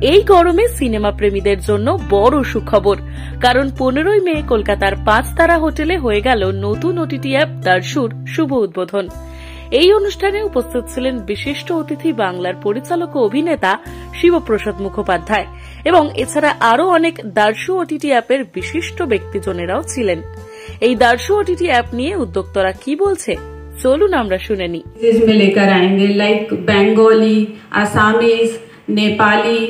এই গরমে সিনেমা প্রেমীদের জন্য বড় সুখবর, কারণ 15ই মে কলকাতার 5 তারা হোটেলে হয়ে গেল নতুন ওটিটি অ্যাপ দারশুর শুভ উদ্বোধন। এই অনুষ্ঠানে উপস্থিত ছিলেন বিশিষ্ট অতিথি বাংলার পরিচালক ও অভিনেতা শিবপ্রসাদ মুখোপাধ্যায় এবং এছাড়া আরও অনেক দারশু ওটিটি অ্যাপের বিশিষ্ট ব্যক্তিজনেরাও ছিলেন। এই দারশু ওটিটি অ্যাপ নিয়ে উদ্যোক্তারা কি বলছে চলুন আমরা শুনে নিই। लेकर आएंगे लाइक बंगाली, आसामीज, नेपाली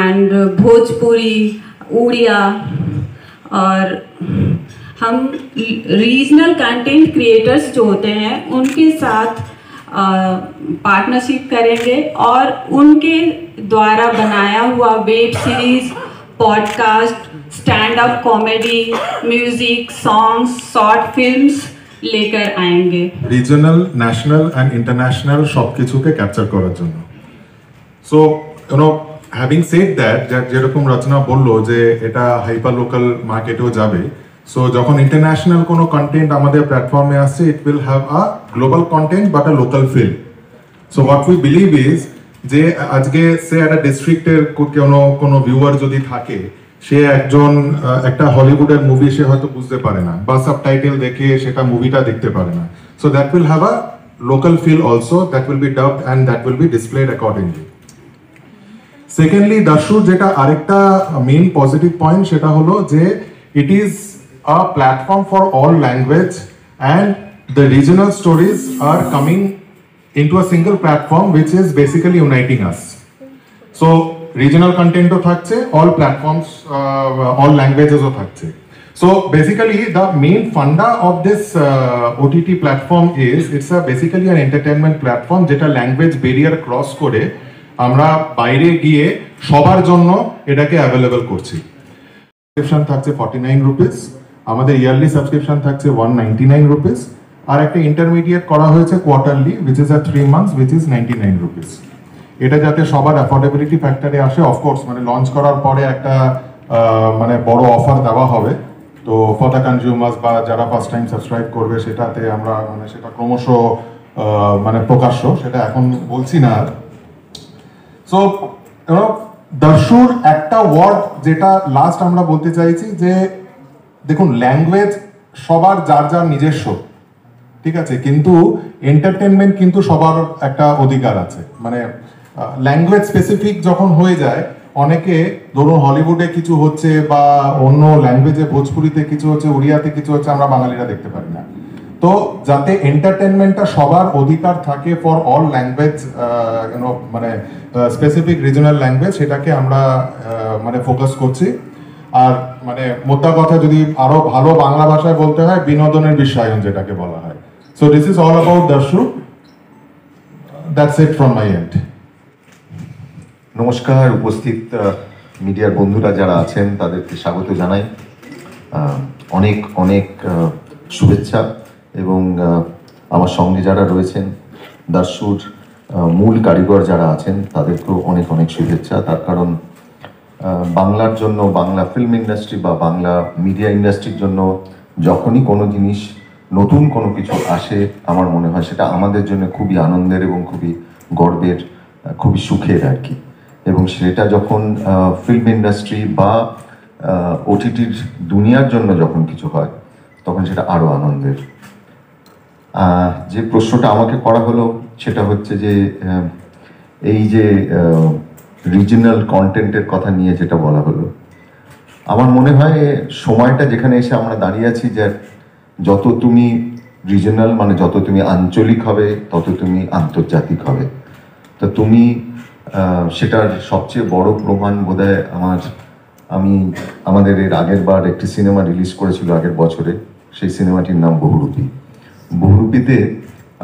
एंड भोजपुरी, उड़िया, और हम रीजनल कंटेंट क्रिएटर्स जो होते हैं उनके साथ पार्टनरशिप करेंगे और उनके द्वारा बनाया हुआ web series, podcast, stand up comedy, music, songs, short films लेकर आएंगे রিজনাল, ন্যাশনাল এন্ড ইন্টারন্যাশনাল সবকিছুকে ক্যাপচার করার জন্য। সো হ্যাভিং সেড দ্যাট, যেরকম রচনা বললো যে এটা হাইপার লোকাল মার্কেটেও যাবে, সো যখন ইন্টারন্যাশনাল কোনো কন্টেন্ট আমাদের প্ল্যাটফর্মে আসছে, it will have a global content but a local feel. So what we believe is যে আজকে সে একটা ডিস্ট্রিক্টের কোনো ভিউয়ার যদি থাকে, সে একটা হলিউডের মুভি সে হয়তো বুঝতে পারে না বা সাবটাইটেল দেখে সেটা মুভিটা দেখতে পারে না। So that will have a local feel also, that will be dubbed and that will be displayed accordingly. Secondly, দারশুর যেটা আরেকটা মেইন পজিটিভ পয়েন্ট, সেটা হলো যে it is a platform for all language and the regional stories are coming into a single platform which is basically uniting us. So regional কন্টেন্টও থাকছে, all platforms, all ল্যাঙ্গুয়েজেসও থাকছে। So basically the main funda of this OTT platform is it's a basically an entertainment platform, যেটা language barrier cross করে আমরা বাইরে গিয়ে সবার জন্য এটাকে অ্যাভেলেবল করছি। সাবস্ক্রিপশন থাকছে 49 রুপিস, আমাদের ইয়ারলি সাবস্ক্রিপশন থাকছে 199 রুপিস, আর একটা ইন্টারমিডিয়েট করা হয়েছে quarterly which is a 3 months which is 99 rupees. এটা যাতে সবার অ্যাফোর্ডেবিলিটি ফ্যাক্টরে আসে, অফকোর্স লঞ্চ করার পরে একটা বড় অফার দেওয়া হবে। তো ফর দ্য কনজিউমার্স বা যারা ফার্স্ট টাইম সাবস্ক্রাইব করবে, সেটাতে আমরা সেটা ক্রমশ প্রকাশ্য, সেটা এখন বলছি না। সো দারশুর একটা ওয়ার্ড যেটা লাস্ট আমরা বলতে চাইছি যে দেখুন, ল্যাঙ্গুয়েজ সবার যার যার নিজস্ব, ঠিক আছে, কিন্তু এন্টারটেনমেন্ট কিন্তু সবার একটা অধিকার আছে। ল্যাঙ্গুয়েজ স্পেসিফিক যখন হয়ে যায়, অনেকে ধরুন হলিউডে কিছু হচ্ছে বা অন্য ল্যাঙ্গুয়েজে, ভোজপুরিতে কিছু হচ্ছে, উড়িয়াতে কিছু হচ্ছে, আমরা বাঙালিরা দেখতে পারি না। তো যাতে এন্টারটেনমেন্টটা সবার অধিকার থাকে for all language, specific regional language, সেটাকে আমরা ফোকাস করছি। আর মোদ্দা কথা যদি আরো ভালো বাংলা ভাষায় বলতে হয়, বিনোদনের বিশ্বায়ন যেটাকে বলা হয়। So this is all about Darshu. That's it from my end. নমস্কার, উপস্থিত মিডিয়ার বন্ধুরা যারা আছেন তাদেরকে স্বাগত জানাই। অনেক অনেক শুভেচ্ছা, এবং আমার সঙ্গে যারা রয়েছেন দারশুর মূল কারিগর যারা আছেন তাদেরকেও অনেক অনেক শুভেচ্ছা। তার কারণ বাংলার জন্য, বাংলা ফিল্ম ইন্ডাস্ট্রি বা বাংলা মিডিয়া ইন্ডাস্ট্রির জন্য যখনই কোনো জিনিস, নতুন কোনো কিছু আসে, আমার মনে হয় সেটা আমাদের জন্য খুবই আনন্দের এবং খুবই গর্বের, খুবই সুখের আর কি। এবং সেটা যখন ফিল্ম ইন্ডাস্ট্রি বা ওটিটির দুনিয়ার জন্য যখন কিছু হয়, তখন সেটা আরও আনন্দের। যে প্রশ্নটা আমাকে করা হলো সেটা হচ্ছে যে এই যে রিজনাল কন্টেন্টের কথা নিয়ে যেটা বলা হলো, আমার মনে হয় সময়টা যেখানে এসে আমরা দাঁড়িয়ে আছি, যে যত তুমি রিজনাল যত তুমি আঞ্চলিক হবে, তত তুমি আন্তর্জাতিক হবে। তো তুমি সেটার সবচেয়ে বড় প্রমাণ বোধহয় আমাদের এর আগের বার একটি সিনেমা রিলিজ করেছিল আগের বছরে, সেই সিনেমাটির নাম বহুরূপী। বহুরূপীতে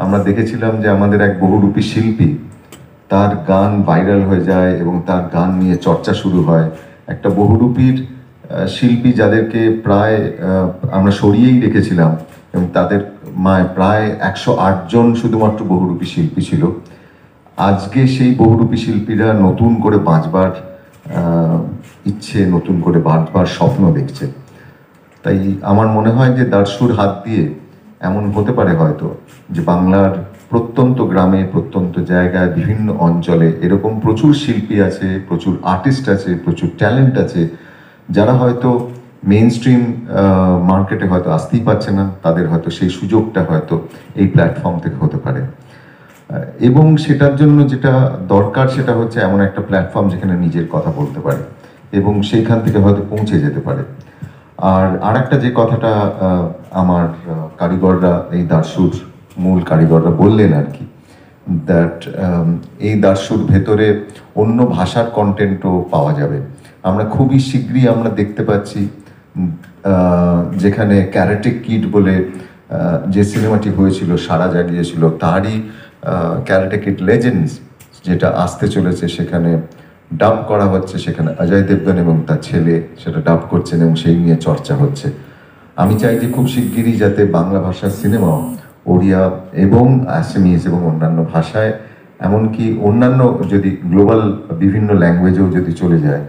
আমরা দেখেছিলাম যে আমাদের এক বহুরূপী শিল্পী, তার গান ভাইরাল হয়ে যায় এবং তার গান নিয়ে চর্চা শুরু হয়। একটা বহুরূপীর শিল্পী যাদেরকে প্রায় আমরা সরিয়েই রেখেছিলাম, এবং তাদের প্রায় 108 জন শুধুমাত্র বহুরূপী শিল্পী ছিল। আজকে সেই বহুরূপী শিল্পীরা নতুন করে বাঁচবার ইচ্ছে, নতুন করে বাঁচবার স্বপ্ন দেখছে। তাই আমার মনে হয় যে দারশুর হাত দিয়ে এমন হতে পারে হয়তো যে বাংলার প্রত্যন্ত গ্রামে, প্রত্যন্ত জায়গায়, বিভিন্ন অঞ্চলে এরকম প্রচুর শিল্পী আছে, প্রচুর আর্টিস্ট আছে, প্রচুর ট্যালেন্ট আছে, যারা হয়তো মেইন স্ট্রিম মার্কেটে হয়তো আসতেই পারছে না, তাদের হয়তো সেই সুযোগটা হয়তো এই প্ল্যাটফর্ম থেকে হতে পারে। এবং সেটার জন্য যেটা দরকার সেটা হচ্ছে এমন একটা প্ল্যাটফর্ম যেখানে নিজের কথা বলতে পারে এবং সেইখান থেকে হয়তো পৌঁছে যেতে পারে। আর একটা যে কথাটা আমার কারিগররা, এই দার্সুর মূল কারিগররা বললেন আর কি, দ্যাট এই দার্সুর ভেতরে অন্য ভাষার কন্টেন্টও পাওয়া যাবে। আমরা খুবই শীঘ্রই আমরা দেখতে পাচ্ছি যেখানে ক্যারাটে কিড বলে যে সিনেমাটি হয়েছিল, সারা জাগিয়েছিল, তারই ক্যারাটে কিড লেজেন্ডস যেটা আসতে চলেছে, সেখানে ডাব করা হচ্ছে, সেখানে অজয় দেবগন এবং তার ছেলে সেটা ডাব করছেন এবং সেই নিয়ে চর্চা হচ্ছে। আমি চাই যে খুব শিগগিরই যাতে বাংলা ভাষার সিনেমাও ওড়িয়া এবং আসামিজ এবং অন্যান্য ভাষায়, এমনকি অন্যান্য যদি গ্লোবাল বিভিন্ন ল্যাঙ্গুয়েজেও যদি চলে যায়,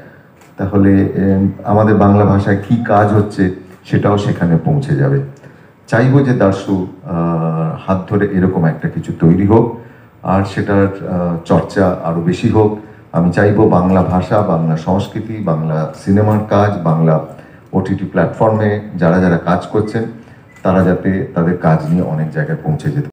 তাহলে আমাদের বাংলা ভাষায় কি কাজ হচ্ছে সেটাও সেখানে পৌঁছে যাবে। চাইবো যে দার্সু হাত ধরে এরকম একটা কিছু তৈরি হোক, আর সেটার চর্চা আরো বেশি হোক। আমি চাইবো বাংলা ভাষা, বাংলা সংস্কৃতি, বাংলা সিনেমার কাজ, বাংলা ওটিটি প্ল্যাটফর্মে যারা যারা কাজ করছেন তারা যাতে তাদের কাজ নিয়ে অনেক জায়গায় পৌঁছে যেতে